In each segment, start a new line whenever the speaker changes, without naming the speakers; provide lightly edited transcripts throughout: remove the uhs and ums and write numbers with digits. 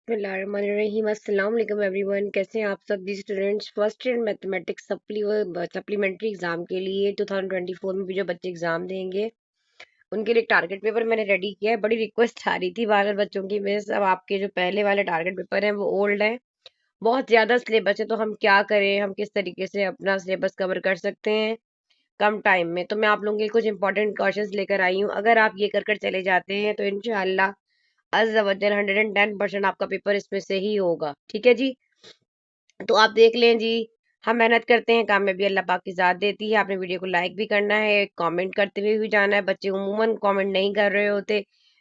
बिस्मिल्लाहिर्रहमानिर्रहीम। अस्सलाम वालेकुम एवरीवन, कैसे हैं आप सब जी students. First year mathematics supplementary exam के लिए 2024 में भी जो बच्चे एग्जाम देंगे उनके लिए टारगेट पेपर मैंने रेडी किया है। बड़ी रिक्वेस्ट आ रही थी बार बार बच्चों की, मिस अब आपके जो पहले वाले टारगेट पेपर हैं वो ओल्ड हैं, बहुत ज्यादा सिलेबस है, तो हम क्या करें, हम किस तरीके से अपना सिलेबस कवर कर सकते हैं कम टाइम में। तो मैं आप लोगों के लिए कुछ इंपॉर्टेंट क्वेश्चंस लेकर आई हूँ। अगर आप ये कर चले जाते हैं तो इंशाल्लाह अज़्ज़ा वजल 110% आपका पेपर इसमें से ही होगा। ठीक है जी, तो आप देख लें जी। हम मेहनत करते हैं, कामयाबी अल्लाह पाक की ज़ात देती है। आपने वीडियो को लाइक भी करना है, कमेंट करते हुए भी जाना है। बच्चे उमूमन कमेंट नहीं कर रहे होते,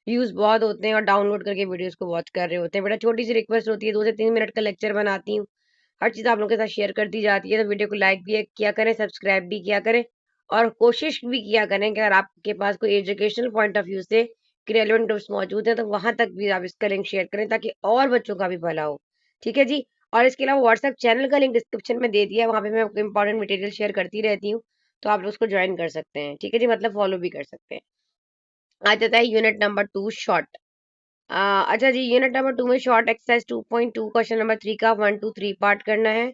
व्यूज बहुत होते हैं और डाउनलोड करके वीडियोस को वॉच कर रहे होते हैं। बेटा छोटी सी रिक्वेस्ट होती है, 2 से 3 मिनट का लेक्चर बनाती हूँ, हर चीज़ आप लोगों के साथ शेयर कर दी जाती है। तो वीडियो को लाइक भी किया करें, सब्सक्राइब भी किया करें और कोशिश भी किया करें कि अगर आपके पास कोई एजुकेशनल पॉइंट ऑफ व्यू से रेलेवेंट टिप्स मौजूद है तो वहां तक भी आप इसका लिंक शेयर करें ताकि और बच्चों का भी भला हो। ठीक है जी। और इसके अलावा व्हाट्सएप चैनल का लिंक डिस्क्रिप्शन में दे दिया है, वहां पे मैं इंपॉर्टेंट मटेरियल शेयर करती रहती हूँ, तो आप उसको ज्वाइन कर सकते हैं। ठीक है जी, मतलब फॉलो भी कर सकते हैं। आ जाता है यूनिट नंबर 2 शॉर्ट। अच्छा जी, यूनिट नंबर 2 में शॉर्ट एक्सरसाइज 2.2 क्वेश्चन नंबर 3 का 1 to 3 पार्ट करना है।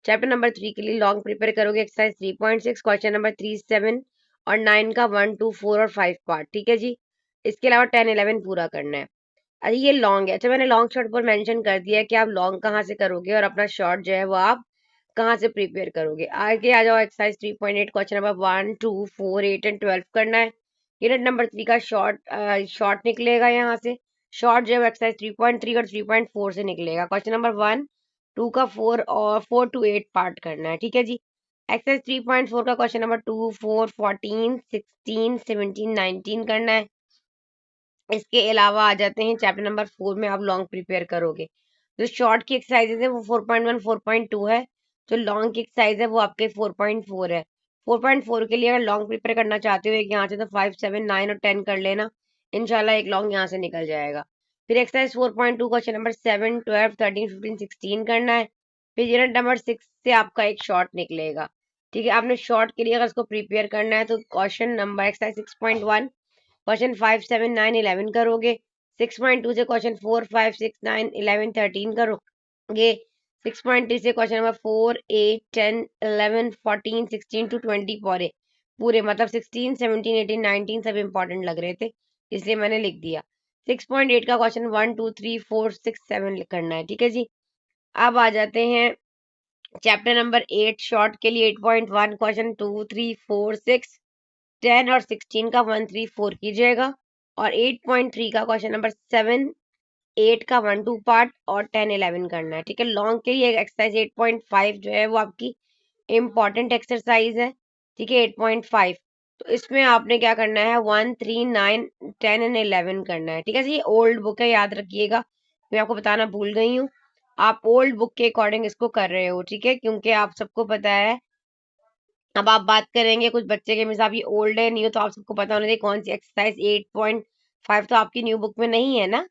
चैप्टर नंबर 3 के लिए लॉन्ग प्रिपेयर करोगे एक्सरसाइज 3.6 क्वेश्चन नंबर 3, 7 और 9 का 1 to 4 और 5 पार्ट। ठीक है जी, इसके अलावा 10, 11 पूरा करना है। अरे ये लॉन्ग है, अच्छा मैंने लॉन्ग शॉर्ट पर मेंशन कर दिया है कि आप लॉन्ग कहाँ से करोगे और अपना शॉर्ट जो है वो आप कहाँ से प्रिपेयर करोगे। आगे आ जाओ, एक्सरसाइज 3.8 क्वेश्चन नंबर 1, 2, 4, 8 एंड 12 करना है। यूनिट नंबर 3 का शॉर्ट निकलेगा यहाँ से। शॉर्ट जो है एक्सरसाइज 3.3 और 3.4 से निकलेगा। क्वेश्चन नंबर 1, 2 का 4 और 4 to 8 पार्ट करना है। ठीक है जी। एक्सरसाइज 3.4 का क्वेश्चन नंबर 2, 4, 14, 16, 17, 19 करना है। इसके अलावा आ जाते हैं चैप्टर नंबर 4 में आप लॉन्ग प्रिपेयर करोगे। जो शॉर्ट की एक्सरसाइजेज है वो 4.1, 4.2 है। जो लॉन्ग की एक्सरसाइज है वो आपके 4.4 है। 4.4 के लिए अगर लॉन्ग प्रिपेयर करना चाहते हो एक यहाँ से, तो 5, 7, 9 और 10 कर लेना, इंशाल्लाह एक लॉन्ग यहाँ से निकल जाएगा। फिर एक्सरसाइज 4.2 क्वेश्चन नंबर 7, 12, 13, 15, 16 करना है। फिर यूनिट नंबर 6 से आपका एक शॉर्ट निकलेगा। ठीक है, आपने शॉर्ट के लिए अगर इसको प्रिपेयर करना है तो क्वेश्चन नंबर एक्सरसाइज 6.1 क्वेश्चन 5, 7, 9, 11 करोगे। 6.2 से क्वेश्चन 4, 5, 6, 9, 11, 13 करोगे। 6.3 से क्वेश्चन नंबर 4, 8, 10, 11, 14, 16 to 20 पूरे मतलब 16, 17, 18, 19 सब इंपॉर्टेंट लग रहे थे, इसलिए मैंने लिख दिया। 6.8 का क्वेश्चन 1, 2, 3, 4, 6, 7 करना है। ठीक है जी। अब आ जाते हैं चैप्टर नंबर 8 शॉर्ट के लिए 8.1 क्वेश्चन 2, 3, 4, 6, 10 और 16 का 1, 3, 4 कीजिएगा। और 8.3 का क्वेश्चन नंबर 7, 8 का 1, 2 पार्ट और 10, 11 करना है। ठीक है, लॉन्ग के लिए एक्सरसाइज 8.5 जो है वो आपकी इम्पॉर्टेंट एक्सरसाइज है। ठीक है, 8.5 तो इसमें आपने क्या करना है, 1, 3, 9, 10 एंड 11 करना है। ठीक है जी, ये ओल्ड बुक है, याद रखिएगा, मैं आपको बताना भूल गई हूँ। आप ओल्ड बुक के अकॉर्डिंग इसको कर रहे हो। ठीक है, क्योंकि आप सबको पता है, अब आप बात करेंगे कुछ बच्चे के मिसाब ये ओल्ड है, न्यू, तो आप सबको पता होना चाहिए कौन सी एक्सरसाइज। 8.5 तो आपकी न्यू बुक में नहीं है ना,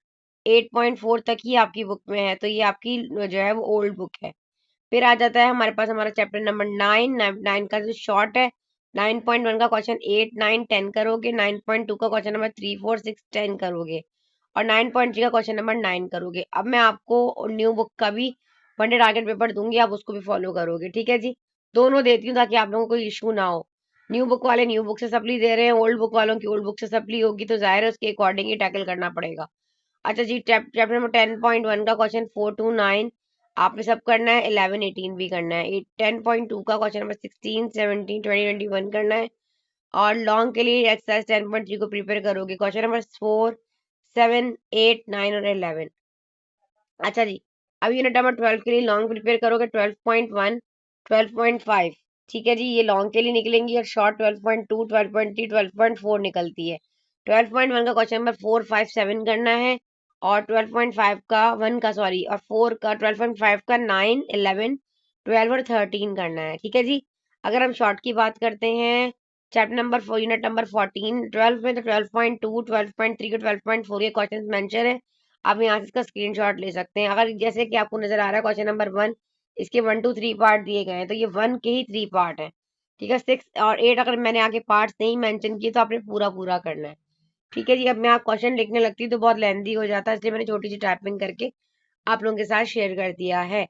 8.4 तक ही आपकी बुक में है, तो ये आपकी जो है वो ओल्ड बुक है। फिर आ जाता है हमारे पास हमारा चैप्टर नंबर 9, 9 का जो शॉर्ट है। 9.1 का क्वेश्चन 8, 9, 10 करोगे। 9.2 का क्वेश्चन नंबर 3, 4, 6, 10 करोगे। और 9.3 का क्वेश्चन नंबर 9 करोगे। अब मैं आपको न्यू बुक का भी वनडे टारगेट पेपर दूंगी, आप उसको भी फॉलो करोगे। ठीक है जी, दोनों देती हूँ ताकि आप लोगों को कोई इशू ना हो। न्यू बुक वाले न्यू बुक से सप्ली दे रहे हैं, ओल्ड बुक वालों की ओल्ड बुक से सप्ली होगी, तो जाहिर है उसके अकॉर्डिंग ही टैकल करना पड़ेगा। अच्छा जी, चैप्टर नंबर 10.1 का क्वेश्चन 4 to 9 आपने सब करना है। 11, 18 भी करना है। 10.2 का क्वेश्चन नंबर 16, 17, 20, 21 करना है। और लॉन्ग के लिए एक्सरसाइज 10.3 को प्रिपेयर करोगे। क्वेश्चन नंबर 4, 7, 8, 9 और 11। अच्छा जी, अब यूनिट नंबर 12 के लिए लॉन्ग प्रिपेयर करोगे। 12.1, 12.5। ठीक है जी, ये लॉन्ग के लिए निकलेंगी। और शॉर्ट 12.2, 12.3, 12.4 निकलती है। 12.1 का क्वेश्चन नंबर 4, 5, 7 करना है। और 12.5 का 1 का सॉरी और 4 का 12.5 का 9, 11, 12 और 13 करना है। ठीक है जी। अगर हम शॉर्ट की बात करते हैं, चैप्टर नंबर 4 यूनिट नंबर 14, 12 में तो 12.2, 12.3 के 12.4 के क्वेश्चन मेंशन है। आप यहाँ से इसका स्क्रीनशॉट ले सकते हैं। अगर जैसे कि आपको नजर आ रहा है क्वेश्चन नंबर 1, इसके 1 to 3 पार्ट दिए गए हैं, तो ये 1 के ही 3 पार्ट है। ठीक है, 6 और 8 अगर मैंने आगे पार्ट्स नहीं मेंशन किए तो आपने पूरा पूरा करना है। ठीक है जी, अब मैं आप क्वेश्चन लिखने लगती हूँ तो बहुत लेंदी हो जाता है, इसलिए मैंने छोटी सी टाइपिंग करके आप लोगों के साथ शेयर कर दिया है।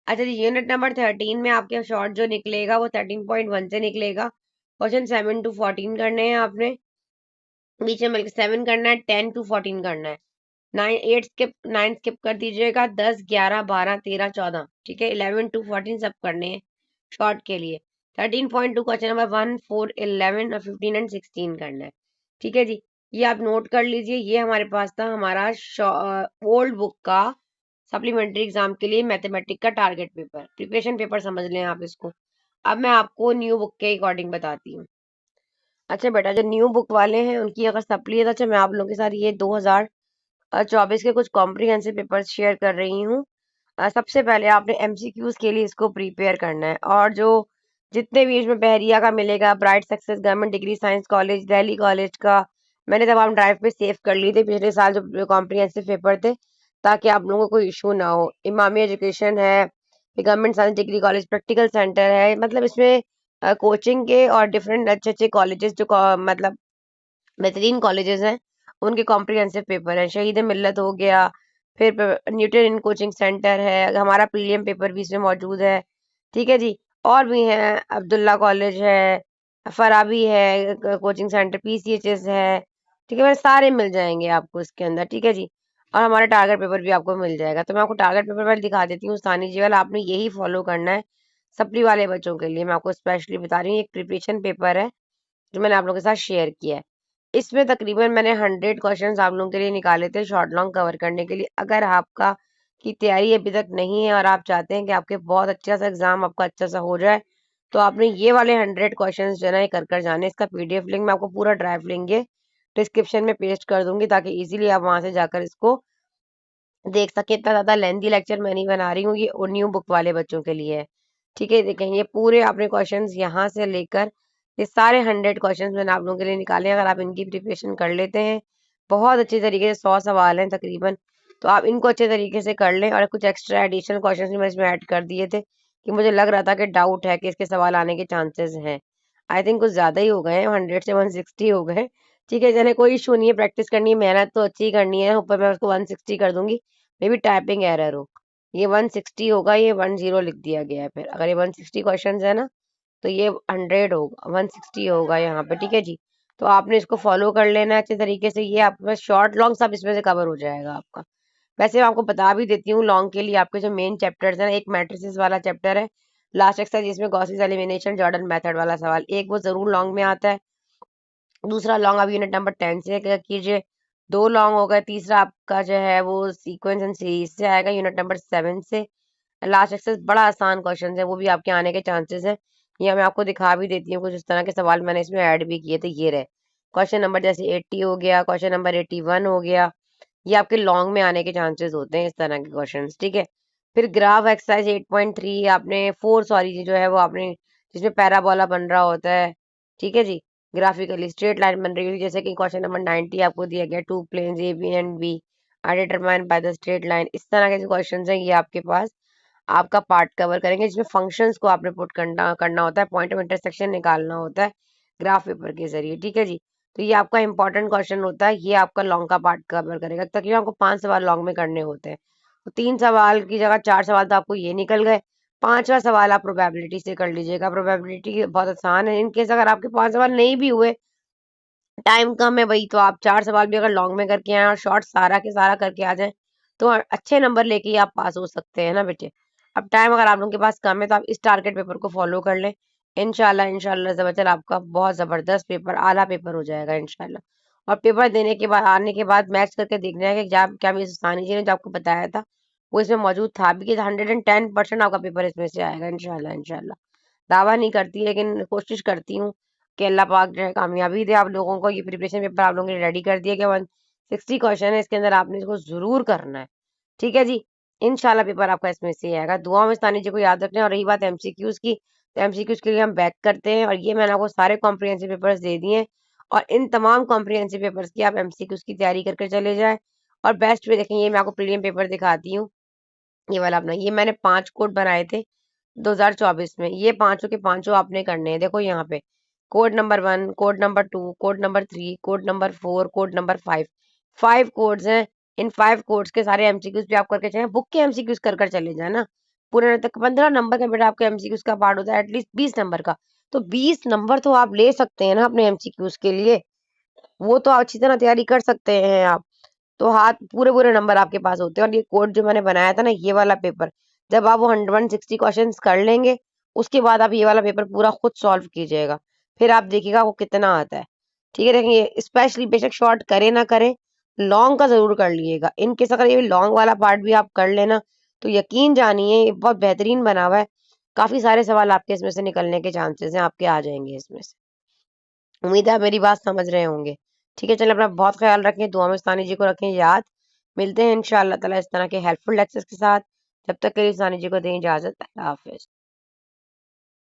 अच्छा जी, यूनिट नंबर 13 में आपके शॉर्ट जो निकलेगा वो 13.1 से निकलेगा। क्वेश्चन 7 to 14 करने हैं आपने, बीच में मिलकर 7 करना है, 10 to 14 करना है। 9 स्किप कर दीजिएगा, 10 11 12 13 14, ठीक है। 11 to 14 सब करने हैं शॉर्ट के लिए। 13.2 क्वेश्चन नंबर 1 4 11 और 15 एंड 16 करना है, ठीक है जी। ये आप नोट कर लीजिए, ये हमारे पास था हमारा ओल्ड बुक का सप्लीमेंट्री एग्जाम के लिए मैथमेटिक का टारगेट पेपर, प्रिपरेशन पेपर समझ लें आप इसको। अब मैं आपको न्यू बुक के अकॉर्डिंग बताती हूँ। अच्छा बेटा, जो न्यू बुक वाले हैं उनकी अगर सप्ली है तो अच्छा मैं आप लोगों के साथ ये 2024 के कुछ कॉम्प्रिहेंसिव पेपर्स शेयर कर रही हूँ। सबसे पहले आपने एमसीक्यूज के लिए इसको प्रिपेयर करना है, और जो जितने भी इसमें बहरिया का मिलेगा, bright success government degree science college, Delhi college का, मैंने तमाम ड्राइव पे सेव कर लिए थे पिछले साल जो कॉम्प्रिहेंसिव पेपर थे, ताकि आप लोगों को कोई इशू ना हो। इमामी एजुकेशन है, government science degree college, practical centre है, मतलब इसमें कोचिंग के और डिफरेंट अच्छे अच्छे कॉलेजेस जो मतलब बेहतरीन कॉलेजेस हैं उनके कॉम्प्रिहेंसिव पेपर है। शहीद मिल्लत हो गया, फिर न्यूटन इन कोचिंग सेंटर है, हमारा प्रीलियम पेपर भी इसमें मौजूद है, ठीक है जी। और भी है, अब्दुल्ला कॉलेज है, फराबी है कोचिंग सेंटर, पीसीएचएस है, ठीक है। मेरे सारे मिल जाएंगे आपको इसके अंदर, ठीक है जी। और हमारा टारगेट पेपर भी आपको मिल जाएगा। तो मैं आपको टारगेट पेपर पहले दिखा देती हूँ सानी जी वाला, आपने यही फॉलो करना है सप्ली वाले बच्चों के लिए। मैं आपको स्पेशली बता रही हूँ, एक प्रिपरेशन पेपर है जो मैंने आप लोगों के साथ शेयर किया है। इसमें तकरीबन मैंने 100 क्वेश्चन आप लोगों के लिए निकाले थे शॉर्ट लॉन्ग कवर करने के लिए। अगर आपका की तैयारी अभी तक नहीं है और आप चाहते हैं कि आपके बहुत अच्छा सा एग्जाम आपका अच्छा सा हो जाए, तो आपने ये वाले 100 क्वेश्चन जो है ना ये कर कर जाने। इसका पीडीएफ लिंक मैं आपको पूरा ड्राइव लेंगे डिस्क्रिप्शन में पेस्ट कर दूंगी, ताकि इजीली आप वहां से जाकर इसको देख सके। इतना ज्यादा लेंथी लेक्चर मैं नहीं बना रही हूँ, ये न्यू बुक वाले बच्चों के लिए है, ठीक है। देखें ये पूरे आपने क्वेश्चंस यहाँ से लेकर ये सारे 100 क्वेश्चंस मैंने आप लोगों के लिए निकाले हैं। अगर आप इनकी प्रिपरेशन कर लेते हैं बहुत अच्छे तरीके से, 100 सवाल हैं तकरीबन, तो आप इनको अच्छे तरीके से कर लें। और कुछ एक्स्ट्रा एडिशनल क्वेश्चन भी मैं इसमें ऐड कर दिए थे कि मुझे लग रहा था कि डाउट है कि इसके सवाल आने के चांसेस हैं। आई थिंक कुछ ज्यादा ही हो गए हैं, 100 से 160 हो गए, ठीक है। चले कोई इशू नहीं है, प्रैक्टिस करनी है, मेहनत तो अच्छी करनी है, ऊपर मैं उसको 160 कर दूंगी, मे बी टाइपिंग एरर हो। ये 160 होगा, ये 10 लिख दिया गया है। फिर अगर ये 160 क्वेश्चन है ना, तो ये 100 होगा, 160 होगा यहाँ पे, ठीक है जी। तो आपने इसको फॉलो कर लेना है अच्छे तरीके से, ये आपके पास शॉर्ट लॉन्ग सब इसमें से कवर हो जाएगा आपका। वैसे मैं आपको बता भी देती हूँ, लॉन्ग के लिए आपके जो मेन चैप्टर्स हैं, एक मैट्रिसेस वाला चैप्टर है लास्ट एक्सरसाइज जिसमें गॉसिस एलिमिनेशन जॉर्डन मेथड वाला सवाल, एक वो जरूर लॉन्ग में आता है। दूसरा लॉन्ग आप यूनिट नंबर 10 से कीजिए, दो लॉन्ग हो गए। तीसरा आपका जो है वो सीक्वेंस एंड सीरीज से आएगा यूनिट नंबर 7 से। लास्ट एक्सरसाइज बड़ा आसान क्वेश्चन है, वो भी आपके आने के चांसेस हैं। ये मैं आपको दिखा भी देती हूँ, कुछ इस तरह के सवाल मैंने इसमें ऐड भी किए थे, ये रहे क्वेश्चन नंबर जैसे 80 हो गया, क्वेश्चन नंबर 81 हो गया, ये आपके लॉन्ग में आने के चांसेस होते हैं इस तरह के क्वेश्चन, ठीक है। फिर ग्राफ एक्सरसाइज 8.3 आपने 4 सॉरी जो है वो आपने, जिसमें पैराबोला बन रहा होता है, ठीक है जी। ग्राफिकली स्ट्रेट लाइन बन रही है, जैसे कि क्वेश्चन नंबर 90 आपको दिया गया, two planes A B and B are determined by the straight line. इस तरह के जो क्वेश्चन हैं ये आपके पास आपका पार्ट कवर करेंगे, जिसमें फंक्शंस को आपने पुट करना करना होता है, पॉइंट ऑफ इंटरसेक्शन निकालना होता है ग्राफ पेपर के जरिए, ठीक है जी। तो ये आपका इंपॉर्टेंट क्वेश्चन होता है, ये आपका लॉन्ग का पार्ट कवर करेगा। तकरीबन आपको 5 सवाल लॉन्ग में करने होते हैं, तो 3 सवाल की जगह 4 सवाल तो आपको ये निकल गए। पांचवा सवाल आप प्रोबेबिलिटी से कर लीजिएगा, प्रोबेबिलिटी बहुत आसान है। इनकेस अगर आपके 5 सवाल नहीं भी हुए, टाइम कम है भाई, तो आप 4 सवाल भी अगर लॉन्ग में करके आए और शॉर्ट सारा के सारा करके आ जाए, तो अच्छे नंबर लेके ही आप पास हो सकते हैं ना बेटे। अब टाइम अगर आप लोगों के पास कम है, तो आप इस टारगेट पेपर को फॉलो कर लें। इंशाल्लाह इंशाल्लाह जबरदस्त आपका बहुत जबरदस्त पेपर, आला पेपर हो जाएगा इंशाल्लाह। और पेपर देने के बाद, आने के बाद मैच करके देखना है कि क्या मिस सानी जी ने जो आपको बताया था वो इसमें मौजूद था भी, कि 110% आपका पेपर इसमें से आएगा इंशाल्लाह इंशाल्लाह। दावा नहीं करती, लेकिन कोशिश करती हूँ कि अल्लाह पाक जो है कामयाबी दे आप लोगों को। ये प्रिपरेशन पेपर आप लोगों ने रेडी कर दिया कि 160 क्वेश्चन है, इसके अंदर आपने इसको जरूर करना है, ठीक है जी। इंशाल्लाह पेपर आपका इसमें से ही आएगा। दुआ में स्थानीय जी को याद रखना। और रही बात एमसीक्यूज की, तो एमसीक्यूज के लिए हम बैक करते हैं, और ये मैंने आपको सारे कॉम्प्रिहेंसिव पेपर्स दे दिए हैं, और इन तमाम कॉम्प्रिहेंसिव पेपर्स की आप एमसीक्यूज की तैयारी करके चले जाए। और बेस्ट वे देखें, ये मैं आपको प्रीलियम पेपर दिखाती हूँ, ये वाला अपना, ये मैंने 5 कोड बनाए थे 2024 में, ये पांचों के पांचों आपने करने हैं। देखो यहाँ पे code number 1, code number 2, code number 3, code number 4, code number 5, 5 codes हैं। इन 5 कोर्स के सारे एमसीक्यूज भी आप करके चले, बुक के एमसीक्यूज कर कर चले जाए ना। पूरे तक 15 नंबर का बेटा आपके एमसीक्यूज का पार्ट होता है, एटलीस्ट 20 नंबर का। तो 20 नंबर तो आप ले सकते हैं ना अपने एमसीक्यूज के लिए, वो तो अच्छी तरह तैयारी कर सकते हैं आप। तो हाथ पूरे पूरे नंबर आपके पास होते हैं। और ये कोड जो मैंने बनाया था ना, ये वाला पेपर, जब आप वो 160 क्वेश्चन कर लेंगे, उसके बाद आप ये वाला पेपर पूरा खुद सॉल्व कीजिएगा, फिर आप देखिएगा वो कितना आता है। ठीक है, देखिए स्पेशली बेशक शॉर्ट करे ना करे, लॉन्ग का जरूर कर लीजिएगा। इन केस अगर ये लॉन्ग वाला पार्ट भी आप कर लेना, तो यकीन जानिए ये बहुत बेहतरीन बना हुआ है। काफी सारे सवाल आपके इसमें से निकलने के चांसेस हैं, आपके आ जाएंगे इसमें से। उम्मीद है आप मेरी बात समझ रहे होंगे। ठीक है, चलिए अपना बहुत ख्याल रखें, दुआ में सानी जी को रखें याद। मिलते हैं इंशाअल्लाह ताला इस तरह के हेल्पफुल लेक्चर्स के साथ। जब तक के लिए सानी जी को दें इजाजत, अल्लाह हाफिज।